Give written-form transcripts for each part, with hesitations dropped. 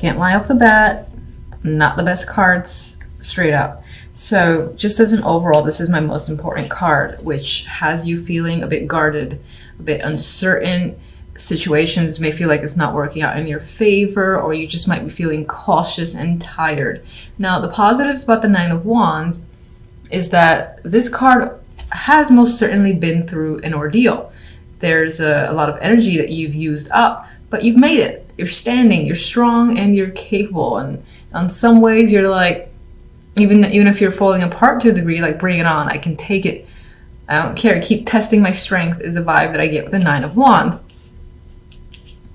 can't lie off the bat, not the best cards, straight up. So just as an overall, this is my most important card, which has you feeling a bit guarded, a bit uncertain. Situations may feel like it's not working out in your favor, or you just might be feeling cautious and tired. Now, the positives about the Nine of Wands is that this card has most certainly been through an ordeal. There's a lot of energy that you've used up, but you've made it. You're standing, you're strong, and you're capable. And in some ways, you're like, even if you're falling apart to a degree, like, bring it on. I can take it. I don't care. Keep testing my strength is the vibe that I get with the Nine of Wands.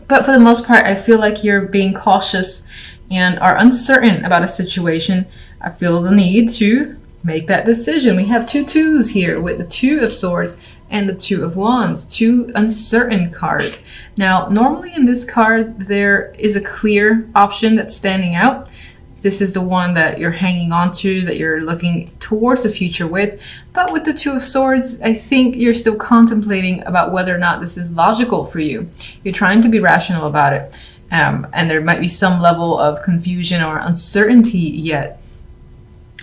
But for the most part, I feel like you're being cautious and are uncertain about a situation. I feel the need to make that decision. We have two twos here with the Two of Swords and the Two of Wands, two uncertain cards. Now, normally in this card, there is a clear option that's standing out. This is the one that you're hanging on to, that you're looking towards the future with. But with the Two of Swords, I think you're still contemplating about whether or not this is logical for you. You're trying to be rational about it. And there might be some level of confusion or uncertainty yet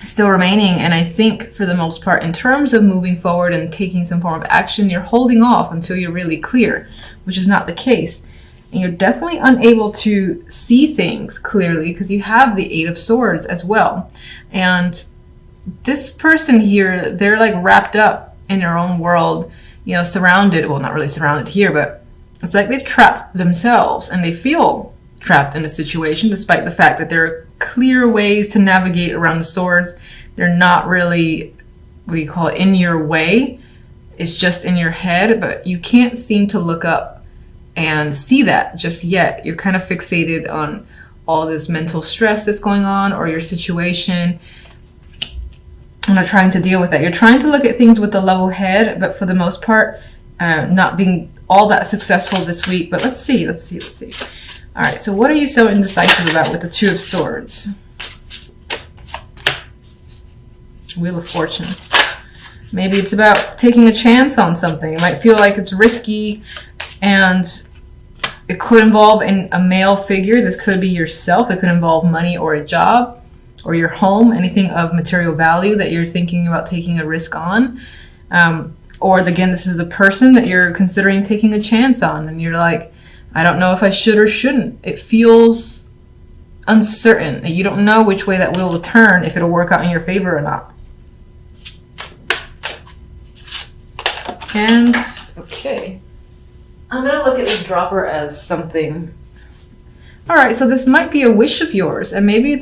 still remaining. And I think for the most part, in terms of moving forward and taking some form of action, you're holding off until you're really clear, which is not the case. And you're definitely unable to see things clearly because you have the Eight of Swords as well. And this person here, they're like wrapped up in their own world, you know, surrounded, well, not really surrounded here, but it's like they've trapped themselves and they feel trapped in a situation despite the fact that there are clear ways to navigate around the swords. They're not really, what do you call it, in your way. It's just in your head, but you can't seem to look up and see that just yet. You're kind of fixated on all this mental stress that's going on or your situation and are trying to deal with that. You're trying to look at things with a level head, but for the most part, not being all that successful this week. But let's see. All right, so what are you so indecisive about with the Two of Swords? Wheel of Fortune. Maybe it's about taking a chance on something. It might feel like it's risky, and it could involve a male figure. This could be yourself. It could involve money or a job or your home, anything of material value that you're thinking about taking a risk on. Or again, this is a person that you're considering taking a chance on, and you're like, I don't know if I should or shouldn't. It feels uncertain. You don't know which way that wheel will turn, if it'll work out in your favor or not. And, okay. I'm going to look at this dropper as something. All right, so this might be a wish of yours, and maybe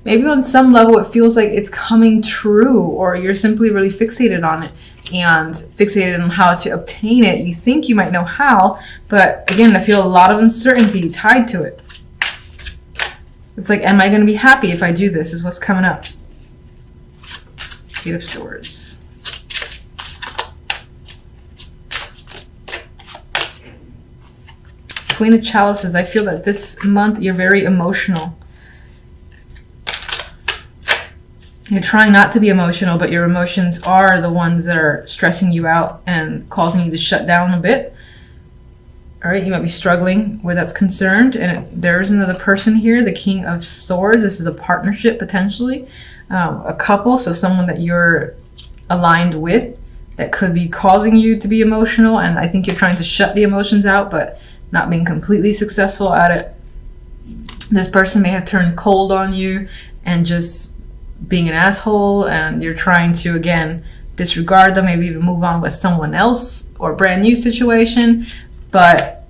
on some level it feels like it's coming true, or you're simply really fixated on it and fixated on how to obtain it. You think you might know how, but again, I feel a lot of uncertainty tied to it. It's like, am I going to be happy if I do this, is what's coming up. Eight of Swords. Queen of Chalices. I feel that this month you're very emotional. You're trying not to be emotional, but your emotions are the ones that are stressing you out and causing you to shut down a bit. All right, you might be struggling where that's concerned. And there's another person here, the King of Swords. This is a partnership, potentially. A couple, so someone that you're aligned with that could be causing you to be emotional. And I think you're trying to shut the emotions out, but not being completely successful at it. This person may have turned cold on you and just being an asshole, and you're trying to, again, disregard them, maybe even move on with someone else or a brand new situation, but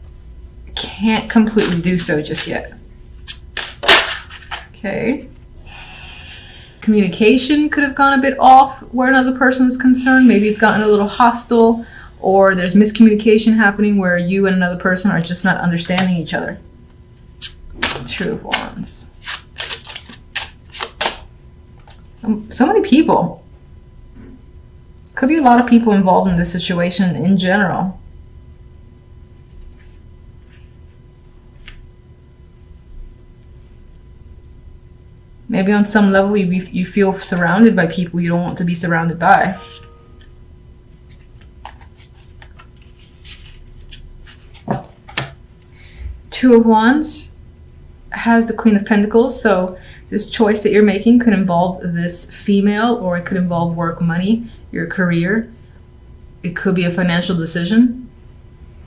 can't completely do so just yet. Okay. Communication could have gone a bit off where another person is concerned. Maybe it's gotten a little hostile, or there's miscommunication happening where you and another person are just not understanding each other. Two of Wands. So many people. Could be a lot of people involved in this situation in general. Maybe on some level you feel surrounded by people you don't want to be surrounded by. Two of Wands has the Queen of Pentacles, so this choice that you're making could involve this female, or it could involve work, money, your career. It could be a financial decision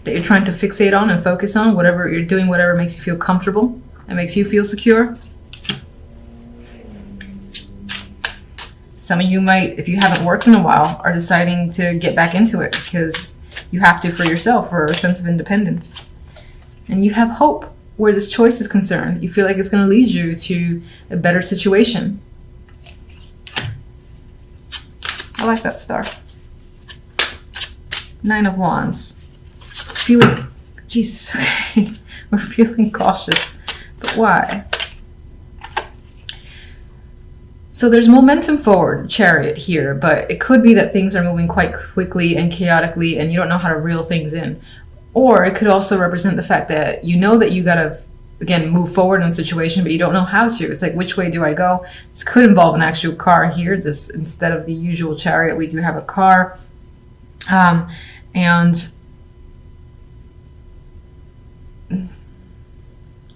that you're trying to fixate on and focus on. Whatever you're doing, whatever makes you feel comfortable and makes you feel secure. Some of you might, if you haven't worked in a while, are deciding to get back into it because you have to for yourself, for a sense of independence. And you have hope where this choice is concerned. You feel like it's going to lead you to a better situation. I like that star. 9 of Wands. Feeling, Jesus, okay. We're feeling cautious. But why? So there's momentum forward, Chariot here, but it could be that things are moving quite quickly and chaotically and you don't know how to reel things in. Or it could also represent the fact that you know that you gotta, again, move forward in a situation, but you don't know how to. It's like, which way do I go? This could involve an actual car here. This, instead of the usual Chariot, we do have a car.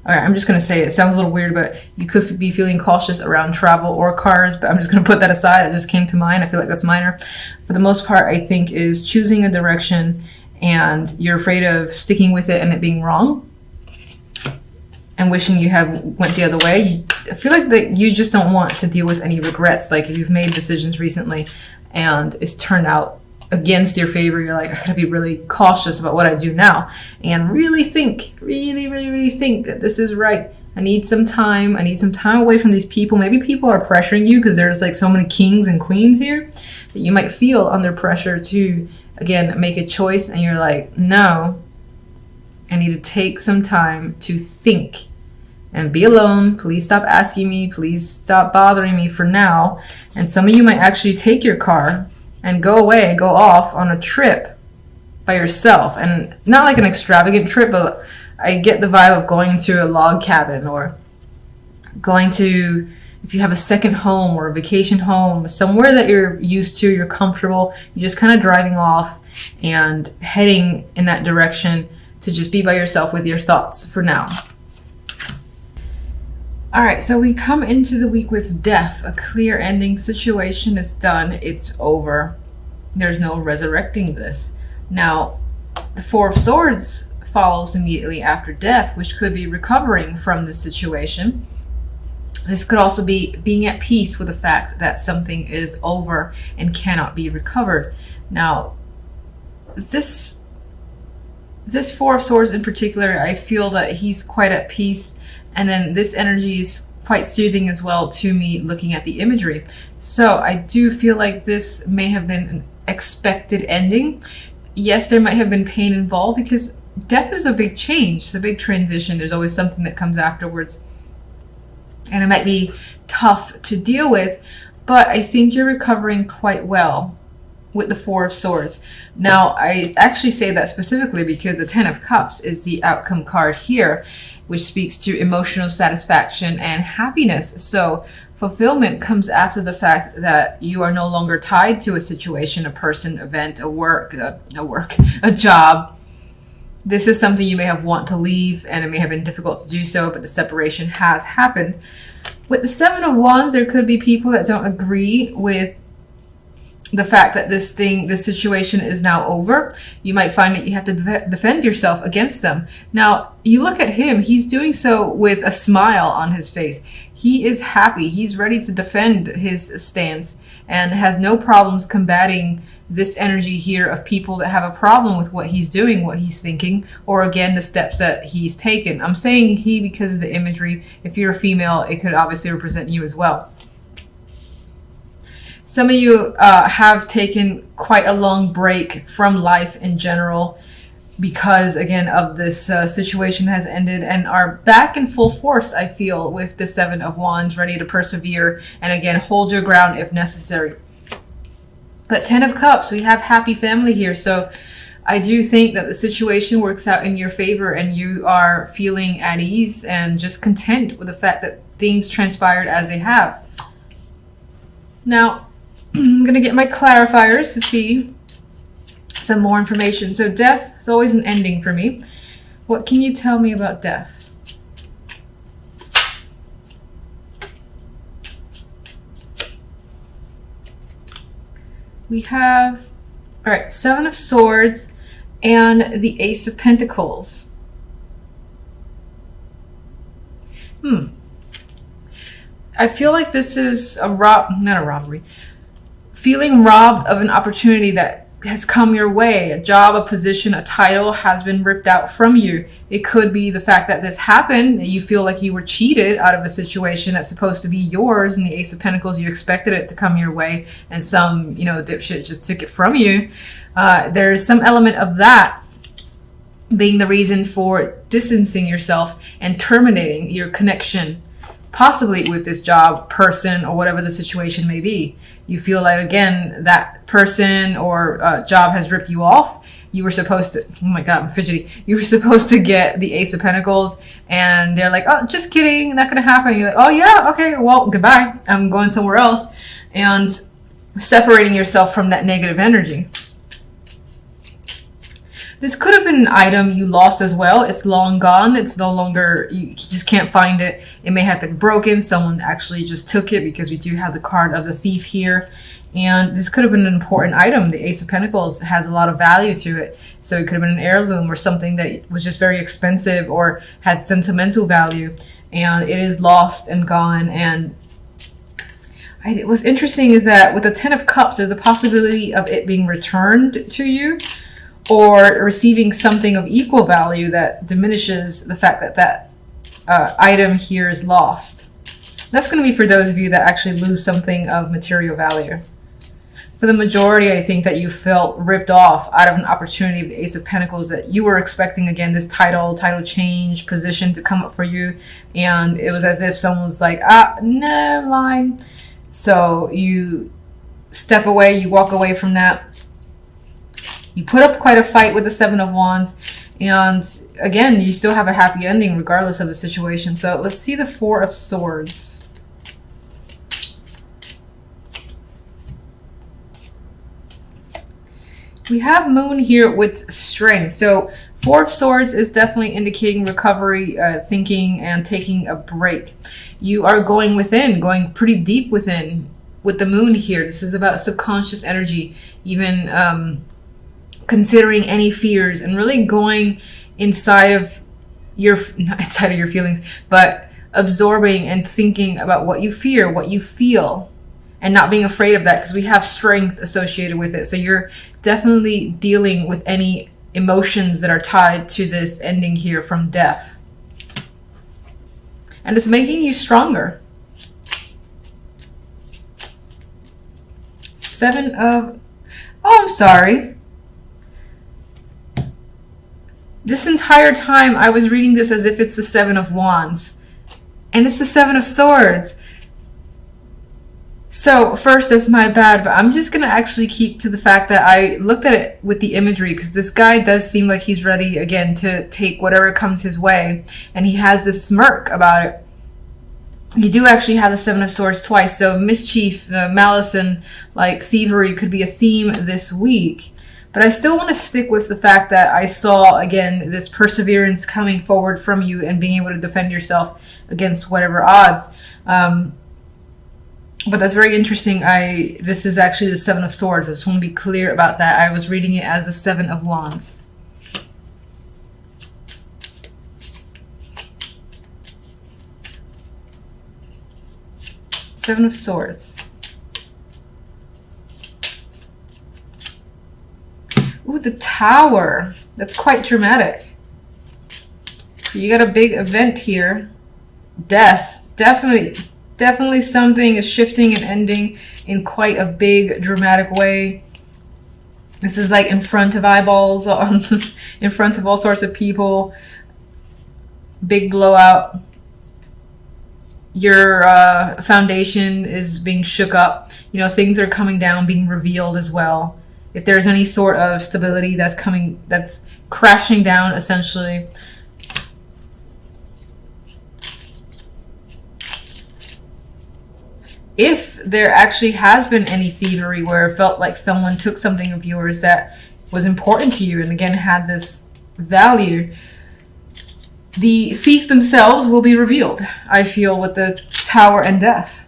All right, I'm just going to say it sounds a little weird, but you could be feeling cautious around travel or cars, but I'm just going to put that aside. It just came to mind. I feel like that's minor. For the most part, I think is choosing a direction and you're afraid of sticking with it and it being wrong and wishing you had went the other way. I feel like that you just don't want to deal with any regrets. Like if you've made decisions recently and it's turned out against your favor, you're like, I gotta be really cautious about what I do now and really think, really think that this is right. I need some time. I need some time away from these people. Maybe people are pressuring you because there's like so many kings and queens here that you might feel under pressure to, again, make a choice. And you're like, no, I need to take some time to think and be alone. Please stop asking me. Please stop bothering me for now. And some of you might actually take your car and go away, go off on a trip by yourself. And not like an extravagant trip, but I get the vibe of going to a log cabin or going to, if you have a second home or a vacation home, somewhere that you're used to, you're comfortable, you're just kind of driving off and heading in that direction to just be by yourself with your thoughts for now. All right, so we come into the week with death, a clear ending. Situation is done. It's over. There's no resurrecting this. Now, the Four of Swords follows immediately after death, which could be recovering from the situation. This could also be being at peace with the fact that something is over and cannot be recovered. Now, this Four of Swords in particular, I feel that he's quite at peace. And then this energy is quite soothing as well to me looking at the imagery. So I do feel like this may have been an expected ending. Yes, there might have been pain involved because death is a big change. It's a big transition. There's always something that comes afterwards. And it might be tough to deal with, but I think you're recovering quite well with the Four of Swords. Now, I actually say that specifically because the Ten of Cups is the outcome card here, which speaks to emotional satisfaction and happiness. So fulfillment comes after the fact that you are no longer tied to a situation, a person, event, a job. This is something you may have want to leave and it may have been difficult to do so, but the separation has happened. With the Seven of Wands, there could be people that don't agree with the fact that this situation is now over. You might find that you have to defend yourself against them. Now, you look at him, he's doing so with a smile on his face. He is happy. He's ready to defend his stance and has no problems combating this energy here of people that have a problem with what he's doing, what he's thinking, or again, the steps that he's taken. I'm saying he because of the imagery. If you're a female, it could obviously represent you as well. Some of you have taken quite a long break from life in general because, again, of this situation has ended and are back in full force, I feel, with the Seven of Wands, ready to persevere and, again, hold your ground if necessary. But Ten of Cups, we have happy family here. So I do think that the situation works out in your favor and you are feeling at ease and just content with the fact that things transpired as they have. Now, I'm going to get my clarifiers to see some more information. So death is always an ending for me. What can you tell me about death? We have, all right, Seven of Swords and the Ace of Pentacles. I feel like this is not a robbery. Feeling robbed of an opportunity that has come your way. A job, a position, a title has been ripped out from you. It could be the fact that this happened, that you feel like you were cheated out of a situation that's supposed to be yours. And the Ace of Pentacles, you expected it to come your way, and some, dipshit just took it from you. There's some element of that being the reason for distancing yourself and terminating your connection, possibly with this job, person, or whatever the situation may be. You feel like, again, that person or job has ripped you off. You were supposed to, oh my God, I'm fidgety. You were supposed to get the Ace of Pentacles, and they're like, oh, just kidding, not gonna happen. You're like, oh yeah, okay, well, goodbye. I'm going somewhere else. And separating yourself from that negative energy. This could have been an item you lost as well. It's long gone. It's no longer, you just can't find it. It may have been broken. Someone actually just took it, because we do have the card of the thief here. And this could have been an important item. The Ace of Pentacles has a lot of value to it. So it could have been an heirloom or something that was just very expensive or had sentimental value. And it is lost and gone. And what's interesting is that with the Ten of Cups, there's a possibility of it being returned to you, or receiving something of equal value that diminishes the fact that that item here is lost. That's going to be for those of you that actually lose something of material value. For the majority, I think that you felt ripped off out of an opportunity of the Ace of Pentacles that you were expecting, again, this title change, position to come up for you. And it was as if someone was like, no, I'm lying. So you step away, you walk away from that. You put up quite a fight with the Seven of Wands, and again, you still have a happy ending regardless of the situation. So let's see the Four of Swords. We have Moon here with strength. So Four of Swords is definitely indicating recovery, thinking, and taking a break. You are going within, going pretty deep within with the Moon here. This is about subconscious energy, even considering any fears and really going inside of your, not inside of your feelings, but absorbing and thinking about what you fear, what you feel, and not being afraid of that, because we have strength associated with it. So you're definitely dealing with any emotions that are tied to this ending here from death. And it's making you stronger. Seven of, oh, I'm sorry. This entire time I was reading this as if it's the Seven of Wands, and it's the Seven of Swords. So first, that's my bad, but I'm just going to actually keep to the fact that I looked at it with the imagery, because this guy does seem like he's ready again to take whatever comes his way, and he has this smirk about it. You do actually have the Seven of Swords twice, so mischief, malice, and like thievery could be a theme this week. But I still want to stick with the fact that I saw, again, this perseverance coming forward from you and being able to defend yourself against whatever odds. But that's very interesting. This is actually the Seven of Swords. I just want to be clear about that. I was reading it as the Seven of Wands. Seven of Swords. Ooh, the Tower. That's quite dramatic. So you got a big event here. Death. Definitely something is shifting and ending in quite a big, dramatic way. This is like in front of eyeballs, in front of all sorts of people. Big blowout. Your foundation is being shook up. You know, things are coming down, being revealed as well. If there's any sort of stability that's crashing down, essentially. If there actually has been any thievery where it felt like someone took something of yours that was important to you and again had this value, the thieves themselves will be revealed, I feel, with the Tower and Death.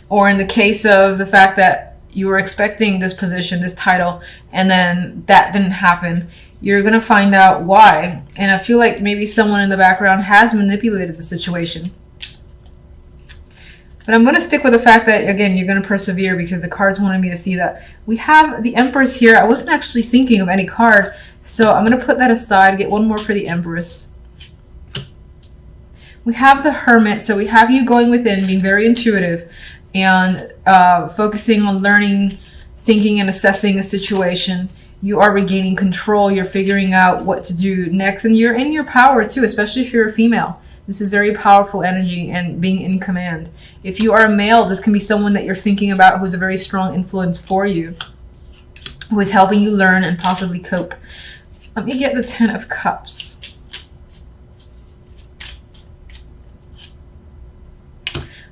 Or in the case of the fact that you were expecting this position, this title, and then that didn't happen, you're going to find out why. And I feel like maybe someone in the background has manipulated the situation. But I'm going to stick with the fact that, again, you're going to persevere because the cards wanted me to see that. We have the Empress here. I wasn't actually thinking of any card, so I'm going to put that aside, get one more for the Empress. We have the Hermit, so we have you going within, being very intuitive, and focusing on learning, thinking, and assessing a situation. You are regaining control. You're figuring out what to do next, and you're in your power too, especially if you're a female. This is very powerful energy and being in command. If you are a male, this can be someone that you're thinking about who's a very strong influence for you, who is helping you learn and possibly cope. Let me get the 10 of Cups.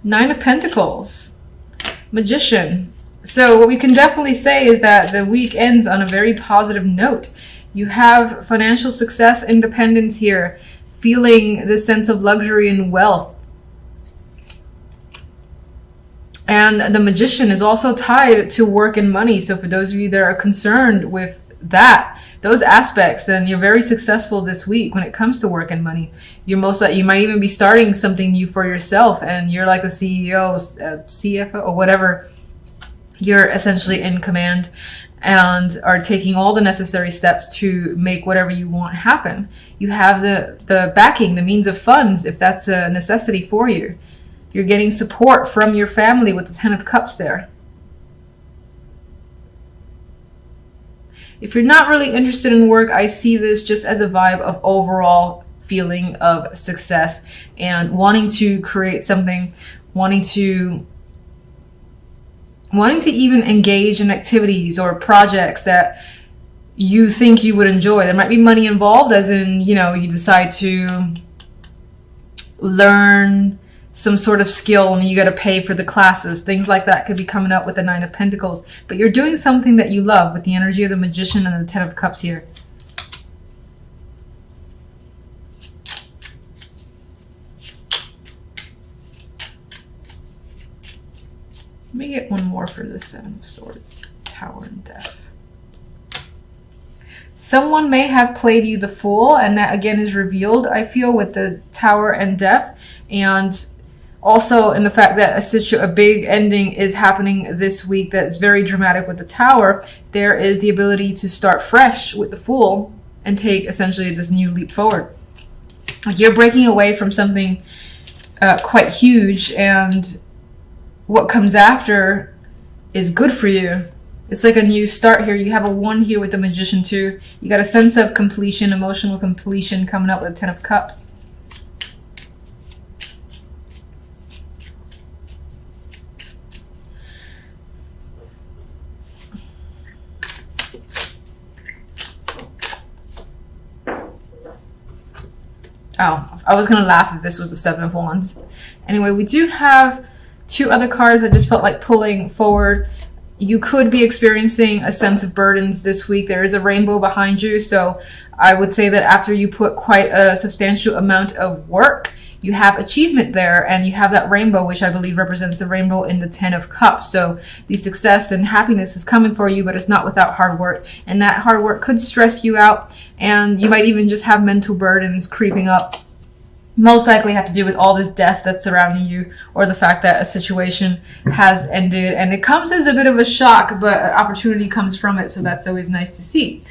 Nine of Pentacles. Magician. So what we can definitely say is that the week ends on a very positive note. You have financial success, independence here, feeling this sense of luxury and wealth. And the Magician is also tied to work and money. So for those of you that are concerned with that, those aspects, then you're very successful this week when it comes to work and money. You're most likely, you might even be starting something new for yourself, and you're like the CEO, CFO, or whatever. You're essentially in command and are taking all the necessary steps to make whatever you want happen. You have the backing, the means of funds, if that's a necessity for you. You're getting support from your family with the 10 of Cups there. If you're not really interested in work, I see this just as a vibe of overall feeling of success and wanting to create something, wanting to even engage in activities or projects that you think you would enjoy. There might be money involved, as in, you know, you decide to learn some sort of skill and you got to pay for the classes. Things like that could be coming up with the 9 of Pentacles. But you're doing something that you love with the energy of the Magician and the 10 of Cups here. Let me get one more for the 7 of Swords, Tower and Death. Someone may have played you the Fool, and that again is revealed, I feel, with the Tower and Death. And also in the fact that a big ending is happening this week that's very dramatic with the Tower. There is the ability to start fresh with the Fool and take essentially this new leap forward. You're breaking away from something quite huge, and what comes after is good for you. It's like a new start here. You have a 1 here with the Magician too. You got a sense of completion, emotional completion coming up with the 10 of Cups. Oh, I was going to laugh if this was the 7 of Wands. Anyway, we do have 2 other cards I just felt like pulling forward. You could be experiencing a sense of burdens this week. There is a rainbow behind you, so I would say that after you put quite a substantial amount of work, you have achievement there, and you have that rainbow, which I believe represents the rainbow in the 10 of Cups. So the success and happiness is coming for you, but it's not without hard work, and that hard work could stress you out, and you might even just have mental burdens creeping up. Most likely have to do with all this death that's surrounding you, or the fact that a situation has ended, and it comes as a bit of a shock, but opportunity comes from it, so that's always nice to see.